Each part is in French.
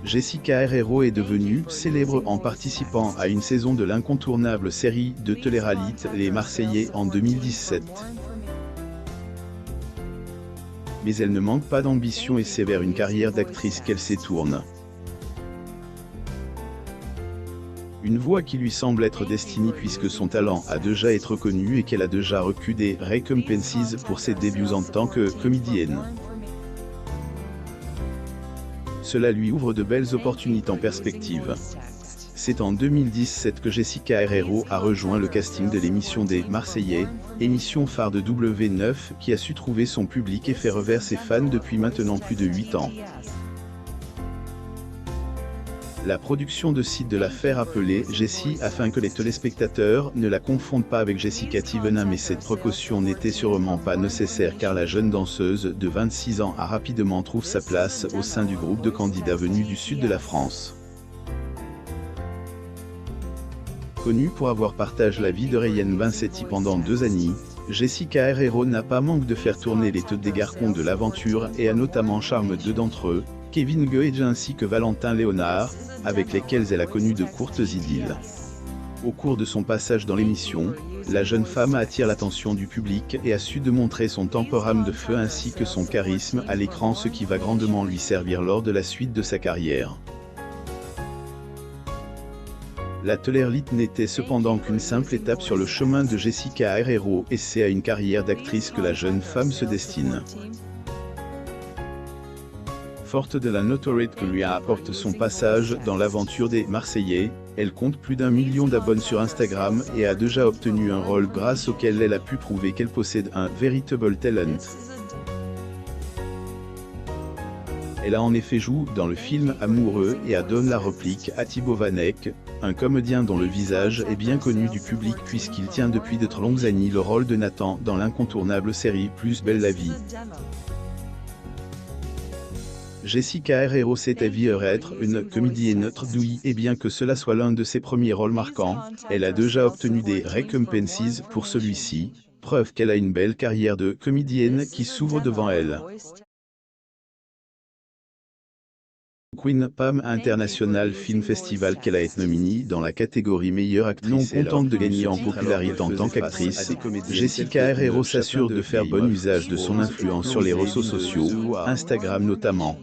Jessica Herrero est devenue célèbre en participant à une saison de l'incontournable série de télé-réalité Les Marseillais en 2017. Mais elle ne manque pas d'ambition et c'est vers une carrière d'actrice qu'elle se tourne. Une voie qui lui semble être destinée puisque son talent a déjà été reconnu et qu'elle a déjà reçu des récompenses pour ses débuts en tant que comédienne. Cela lui ouvre de belles opportunités en perspective. C'est en 2017 que Jessica Herrero a rejoint le casting de l'émission des Marseillais, émission phare de W9 qui a su trouver son public et faire revers ses fans depuis maintenant plus de 8 ans. La production de site de l'affaire appelée Jessie afin que les téléspectateurs ne la confondent pas avec Jessica Tivenin, mais cette précaution n'était sûrement pas nécessaire car la jeune danseuse de 26 ans a rapidement trouvé sa place au sein du groupe de candidats venus du sud de la France. Connue pour avoir partagé la vie de Ryan Vincetti pendant 2 années, Jessica Herrero n'a pas manqué de faire tourner les têtes des garçons de l'aventure et a notamment charmé 2 d'entre eux, Kevin Goethe ainsi que Valentin Léonard, avec lesquels elle a connu de courtes idylles. Au cours de son passage dans l'émission, la jeune femme attire l'attention du public et a su démontrer son tempérament de feu ainsi que son charisme à l'écran, ce qui va grandement lui servir lors de la suite de sa carrière. La télé-réalité n'était cependant qu'une simple étape sur le chemin de Jessica Herrero et c'est à une carrière d'actrice que la jeune femme se destine. Forte de la notoriété que lui apporte son passage dans l'aventure des Marseillais, elle compte plus d'1 million d'abonnés sur Instagram et a déjà obtenu un rôle grâce auquel elle a pu prouver qu'elle possède un véritable talent. Elle a en effet joué dans le film Amoureux et a donné la réplique à Thibaut Vanek, un comédien dont le visage est bien connu du public puisqu'il tient depuis de très longues années le rôle de Nathan dans l'incontournable série Plus belle la vie. Jessica Herrero s'est avérée être une comédienne douée et bien que cela soit l'un de ses premiers rôles marquants, elle a déjà obtenu des récompenses pour celui-ci, preuve qu'elle a une belle carrière de comédienne qui s'ouvre devant elle. Queen Palm International Film Festival qu'elle a été nominée dans la catégorie meilleure actrice. Non contente de gagner en popularité en tant qu'actrice, Jessica Herrero s'assure de faire bon usage de son influence sur les réseaux sociaux, Instagram notamment.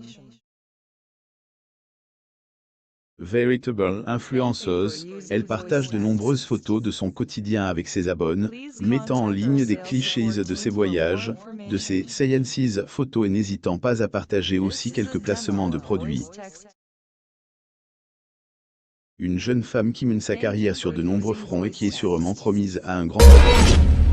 Véritable influenceuse, elle partage de nombreuses photos de son quotidien avec ses abonnés, mettant en ligne des clichés de ses voyages, de ses séances photos et n'hésitant pas à partager aussi quelques placements de produits. Une jeune femme qui mène sa carrière sur de nombreux fronts et qui est sûrement promise à un grand avenir.